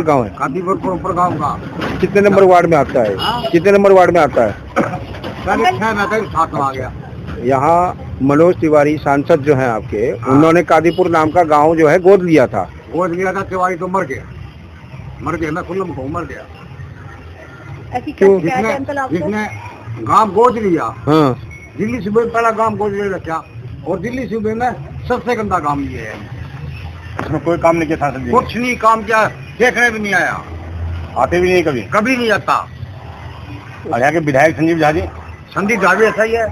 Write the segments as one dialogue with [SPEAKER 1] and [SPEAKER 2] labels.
[SPEAKER 1] गांव है?
[SPEAKER 2] कादीपुर प्रॉपर गांव का।
[SPEAKER 1] कितने नंबर वार्ड में आता है? कितने नंबर वार्ड में आता है?
[SPEAKER 2] सात आ गया।
[SPEAKER 1] यहाँ मनोज तिवारी सांसद जो हैं आपके, उन्होंने कादीपुर नाम का गांव जो है गोद लिया था।
[SPEAKER 2] तिवारी तो मर गया, मैं खुल्लम को मर गया।
[SPEAKER 1] क्यों?
[SPEAKER 2] जिसने गांव गोद लिया,
[SPEAKER 1] हाँ,
[SPEAKER 2] दिल्ली सूबे में पहला गांव गोद ले रखा, और दिल्ली सूबे में सबसे गंदा काम ये है।
[SPEAKER 1] उसमें कोई काम नहीं किया था?
[SPEAKER 2] कुछ नहीं काम किया, देखने भी नहीं आया,
[SPEAKER 1] आते भी नहीं कभी?
[SPEAKER 2] कभी नहीं आता।
[SPEAKER 1] और यहाँ के विधायक संजीव झा जी?
[SPEAKER 2] संदीप झा भी ऐसा ही है।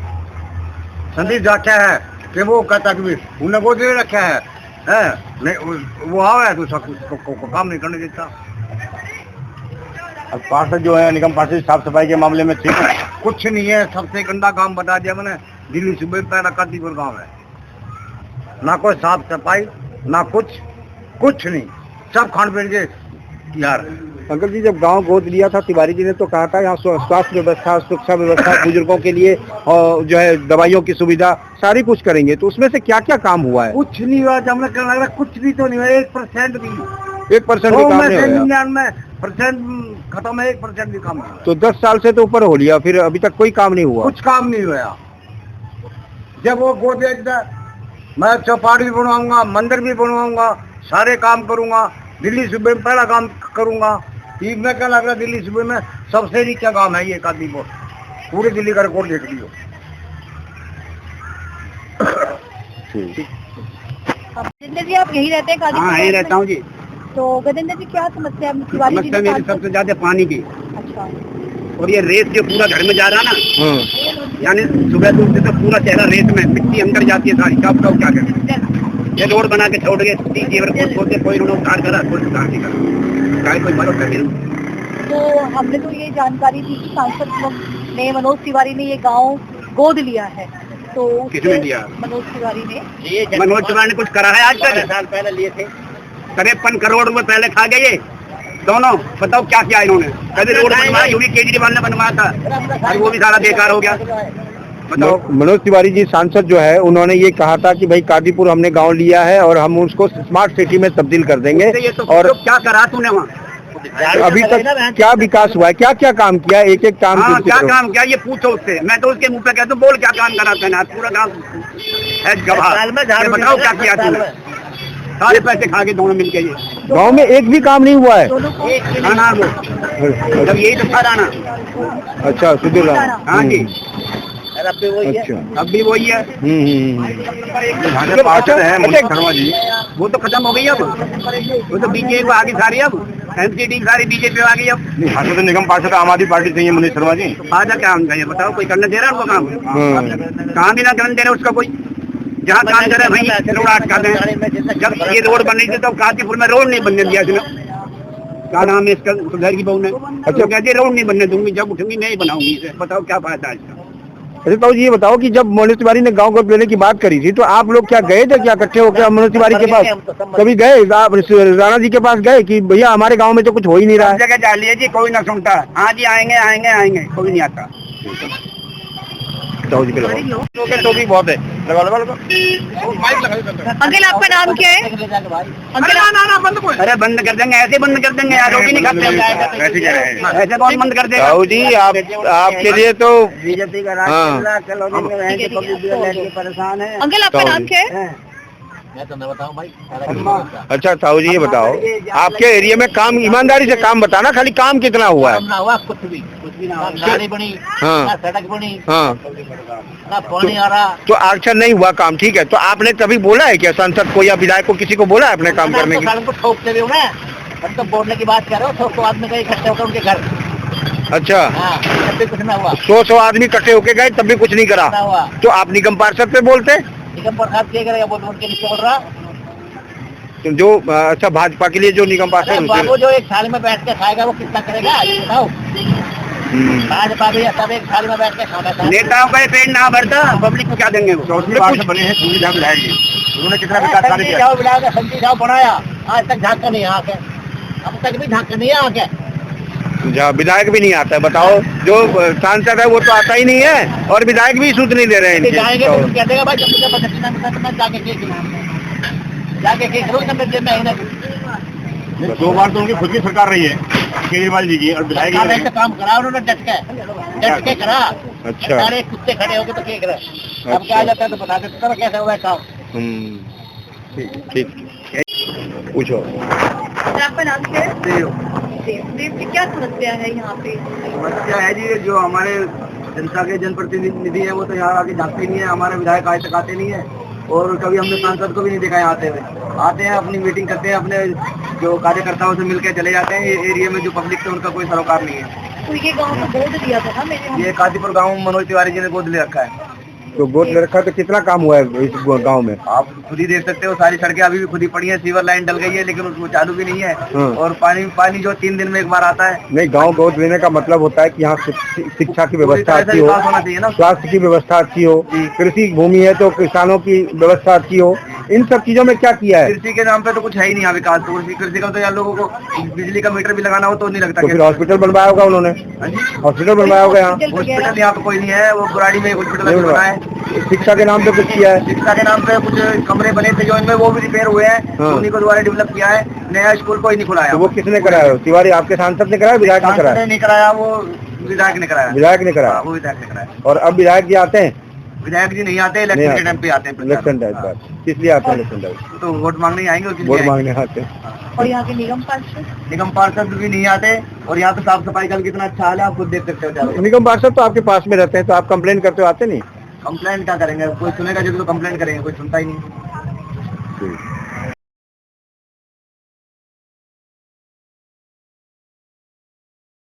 [SPEAKER 2] संदीप झा क्या है कि वो कहता कि उन्हें गोद ले रखा है, नहीं वो आवा है तो को काम नहीं करने देता।
[SPEAKER 1] अब पार्षद जो है निगम पार्षद साफ सफाई के मामले में ठीक है?
[SPEAKER 2] कुछ नहीं है, सबसे गंदा काम बता दिया मैंने। दिल्ली सूबे में पहला कादीपुर गांव है, ना कोई साफ सफाई ना कुछ नहीं, सब खान पीन के यार।
[SPEAKER 1] अंकल जी, जब गांव गोद लिया था तिवारी जी ने तो कहा था यहाँ स्वास्थ्य व्यवस्था, शिक्षा व्यवस्था, बुजुर्गों के लिए और जो है दवाइयों की सुविधा सारी कुछ करेंगे, तो उसमें से क्या क्या काम हुआ है?
[SPEAKER 2] कुछ नहीं हुआ। जब हमें कहने लग रहा कुछ भी तो नहीं हुआ, 1% भी,
[SPEAKER 1] 1% भी काम नहीं हुआ।
[SPEAKER 2] 99% खत्म है, 1% भी काम नहीं।
[SPEAKER 1] तो 10 साल से तो ऊपर हो लिया, फिर अभी तक कोई काम नहीं हुआ?
[SPEAKER 2] कुछ काम नहीं हुआ। जब वो गोद मैं चौपाटी भी बनवाऊंगा, मंदिर भी बनवाऊंगा, सारे काम करूंगा, दिल्ली सूबे में पहला काम करूंगा। मैं क्या लग रहा दिल्ली सूबे में सबसे नीचा काम है ये कादीपुर, पूरी दिल्ली का रिकॉर्ड देख लियो।
[SPEAKER 3] गजेंद्र जी, आप यही रहते हैं कादीपुर?
[SPEAKER 2] हाँ, यही रहता हूँ जी।
[SPEAKER 3] तो गजेंद्र जी, क्या समस्या है?
[SPEAKER 2] समस्या मेरी सबसे ज्यादा पानी की।
[SPEAKER 3] अच्छा।
[SPEAKER 2] और ये रेत जो पूरा घर में जा रहा ना, यानी सुबह दूर से तो पूरा चेहरा रेत में, मिट्टी अंदर जाती है सारी। क्या बताओ क्या करें? ये रोड बना के छोड़ गए, कोई रोड उतार करा, कोई उतार नहीं करा, कोई भरोसा नहीं।
[SPEAKER 3] तो हमने तो ये जानकारी थी कि सांसद ने, मनोज तिवारी ने ये गांव गोद लिया है, तो
[SPEAKER 2] किसने लिया?
[SPEAKER 3] मनोज तिवारी ने।
[SPEAKER 2] मनोज तिवारी ने कुछ करा है? आज तक साल पहले लिए थे, 53 करोड़ रुपए पहले खा गए ये दोनों। बताओ क्या किया इन्होंने? कभी रोड बनवाया, जो भी केजरीवाल ने बनवाया था, और वो भी सारा बेकार हो गया। बताओ।
[SPEAKER 1] मनोज तिवारी जी सांसद जो है, उन्होंने ये कहा था कि भाई कादीपुर हमने गांव लिया है और हम उसको स्मार्ट सिटी में तब्दील कर देंगे।
[SPEAKER 2] और क्या करा तूने वहाँ?
[SPEAKER 1] अभी तक क्या विकास हुआ है? क्या क्या काम किया? एक एक काम।
[SPEAKER 2] हाँ, क्या काम किया ये पूछो उससे। मैं तो उसके मुंह पे कहता हूँ, बोल क्या काम करा था? पूरा काम है जवाब। बताओ क्या किया तूने? सारे पैसे खा के दोनों मिलके ये
[SPEAKER 1] गांव में एक भी काम नहीं हुआ है।
[SPEAKER 2] खाना वो जब यही तो था ना।
[SPEAKER 1] अच्छा, सुधीर राम।
[SPEAKER 2] हाँ जी,
[SPEAKER 1] अब भी वही है।
[SPEAKER 2] अब भी वही है।
[SPEAKER 1] शर्मा जी,
[SPEAKER 2] वो तो खत्म हो गई अब, वो तो बीजेपी आ गई सारी, अब एनसीडी सारी बीजेपी आ गई। अब
[SPEAKER 1] तो निगम पार्षद आम आदमी पार्टी चाहिए मनोज शर्मा जी।
[SPEAKER 2] आजा क्या हम चाहिए? बताओ, कोई करने दे रहा है उनको काम? काम भी ना करने दे रहे उसका कोई। जहाँ काम करे वहीं रोड अटका दें। जब ये रोड बन रही थी तो कादीपुर में रोड नहीं बनने दिया इसने। क्या नाम है इसका, घर की बहू ने? अच्छा, कहते रोड नहीं बनने दूंगी, जब उठूंगी नहीं बनाऊंगी इसे। बताओ क्या फायदा है इसका?
[SPEAKER 1] अरे ताऊ जी, ये बताओ कि जब मनोज तिवारी ने गांव गोद लेने की बात करी थी तो आप लोग क्या गए थे? क्या इकट्ठे होकर मनोज तिवारी के पास कभी गए? आप राणा जी के पास गए कि भैया हमारे गांव में तो कुछ हो ही नहीं रहा है?
[SPEAKER 2] जगह जा लिया जी, कोई ना सुनता। हाँ जी, आएंगे आएंगे आएंगे, कोई नहीं आता।
[SPEAKER 1] ताऊ जी के तो भी बहुत है।
[SPEAKER 3] अंकल, आपका नाम क्या है?
[SPEAKER 2] अरे बंद कर देंगे, ऐसे बंद कर देंगे यार, रोटी नहीं खाते ऐसे कौन बंद कर देगा?
[SPEAKER 1] ताऊ जी, आपके लिए तो
[SPEAKER 2] बीजेपी का परेशान है।
[SPEAKER 3] अंकल, आपका नाम क्या है?
[SPEAKER 2] मैं तो बताऊं भाई।
[SPEAKER 1] अच्छा ताऊ जी, ये बताओ आपके एरिया में काम, ईमानदारी से काम बताना, खाली काम कितना हुआ है?
[SPEAKER 2] ना हुआ कुछ भी ना, नाली बनी,
[SPEAKER 1] हाँ,
[SPEAKER 2] सड़क बनी,
[SPEAKER 1] हाँ,
[SPEAKER 2] ना पानी आ रहा।
[SPEAKER 1] तो आरक्षण नहीं हुआ काम, ठीक है। तो आपने कभी बोला है क्या सांसद को या विधायक को, किसी को बोला है अपने काम करने की?
[SPEAKER 2] को ठोकते भी ना, हम तो बोलने की बात कर रहे हो। 100 आदमी का इकट्ठे होकर उनके घर।
[SPEAKER 1] अच्छा,
[SPEAKER 2] तब भी कुछ ना हुआ।
[SPEAKER 1] 100 आदमी इकट्ठे होके गए तब भी कुछ नहीं करा? तो आप निगम पार्षद पे बोलते?
[SPEAKER 2] निगम पार्षद क्या करेगा? बोल उनके नीचे बोल रहा
[SPEAKER 1] जो अच्छा भाजपा के लिए जो निगम पार्षद,
[SPEAKER 2] बाबू जो एक थाली में बैठ के खाएगा वो कितना करेगा ये बताओ। भाजपा भी सब एक थाली में बैठ के खाता है। नेताओं का पेट ना भरता, पब्लिक को क्या देंगे?
[SPEAKER 1] बने हैं उन्होंने कितना विकास कार्य किया?
[SPEAKER 2] संजीव साहब बनाया, आज तक झांका नहीं आके, अब तक भी झांका नहीं आके।
[SPEAKER 1] विधायक भी नहीं आता है। बताओ, जो सांसद है वो तो आता ही नहीं है और विधायक भी सूद नहीं दे रहे हैं।
[SPEAKER 2] जाएंगे तो कह देगा भाई जब जाके जाके
[SPEAKER 4] 2 बार तो उनकी खुद की सरकार रही है केजरीवाल जी की, और विधायक जी ने
[SPEAKER 2] काम करा उन्होंने डट के करा।
[SPEAKER 1] अच्छा
[SPEAKER 2] सारे कुत्ते खड़े होके तो क्या करे, अब क्या आ जाता है तो बता देते हैं कैसे हुआ है काम।
[SPEAKER 1] ठीक पूछो।
[SPEAKER 3] आपका नाम क्या है? देव जी, क्या समस्या है यहाँ पे?
[SPEAKER 2] समस्या है जी, जो हमारे जनता के जनप्रतिनिधि है वो तो यहाँ आके झांकते नहीं है, हमारे विधायक आज तक आते नहीं है, और कभी हमने सांसद को भी नहीं देखा है आते हुए। आते हैं, अपनी मीटिंग करते हैं, अपने जो कार्यकर्ताओं से मिलकर चले जाते हैं। ये एरिया में जो पब्लिक है उनका कोई सरोकार नहीं है।
[SPEAKER 3] तो ये गाँव को गोद दिया था ना मेरे?
[SPEAKER 2] ये काजीपुर गाँव मनोज तिवारी जी ने गोद ले रखा है।
[SPEAKER 1] तो गोद ले रखा, तो कितना काम हुआ है इस गांव में?
[SPEAKER 2] आप खुद ही देख सकते हो, सारी सड़कें अभी भी खुद ही पड़ी है, सीवर लाइन डल गई है लेकिन उसको चालू भी नहीं है, और पानी जो 3 दिन में एक बार आता है।
[SPEAKER 1] नहीं, गांव गोद लेने का मतलब होता है कि यहाँ शिक्षा की व्यवस्था अच्छी हो,
[SPEAKER 2] होना चाहिए ना,
[SPEAKER 1] स्वास्थ्य की व्यवस्था अच्छी हो, कृषि भूमि है तो किसानों की व्यवस्था अच्छी हो। इन सब चीजों में क्या किया है?
[SPEAKER 2] कृषि के नाम पे तो कुछ है ही नहीं यहाँ विकास। तो कृषि का तो यार लोगों को बिजली का मीटर भी लगाना हो तो नहीं लगता।
[SPEAKER 1] तो फिर हॉस्पिटल बनवाया होगा उन्होंने? हॉस्पिटल बनवाया होगा यहाँ?
[SPEAKER 2] हॉस्पिटल यहाँ पे कोई नहीं है, वो बुराड़ी में हॉस्पिटल बना है।
[SPEAKER 1] शिक्षा के नाम पे कुछ किया है?
[SPEAKER 2] शिक्षा के नाम पे कुछ कमरे बने थे जो इनमें, वो भी रिपेयर हुए हैं, उन्हीं को द्वारा डेवलप किया है। नया स्कूल कोई नहीं खुलाया।
[SPEAKER 1] तो वो किसने कराया? तिवारी आपके सांसद ने कराया, विधायक ने कराया?
[SPEAKER 2] नहीं कराया, वो विधायक ने कराया।
[SPEAKER 1] विधायक ने कराया,
[SPEAKER 2] वो विधायक ने कराया।
[SPEAKER 1] और अब विधायक जी आते हैं?
[SPEAKER 2] विधायक जी नहीं आते, इलेक्शन के टाइम पे आते हैं।
[SPEAKER 1] इलेक्शन टाइम पर किस लिए आते हैं? इलेक्शन टाइम
[SPEAKER 2] तो वोट मांगने ही आएंगे,
[SPEAKER 1] वोट मांगने आते हैं।
[SPEAKER 3] और यहाँ के निगम पार्षद
[SPEAKER 2] भी नहीं आते, और यहाँ पे साफ सफाई का भी कितना अच्छा हाल है, आप खुद देख सकते हो।
[SPEAKER 1] निगम पार्षद तो आपके पास में रहते हैं, तो आप कंप्लेन करते हो, आते नहीं?
[SPEAKER 2] कंप्लेंट क्या करेंगे, कोई सुनेगा जब तो कंप्लेंट करेंगे, कोई सुनता ही नहीं।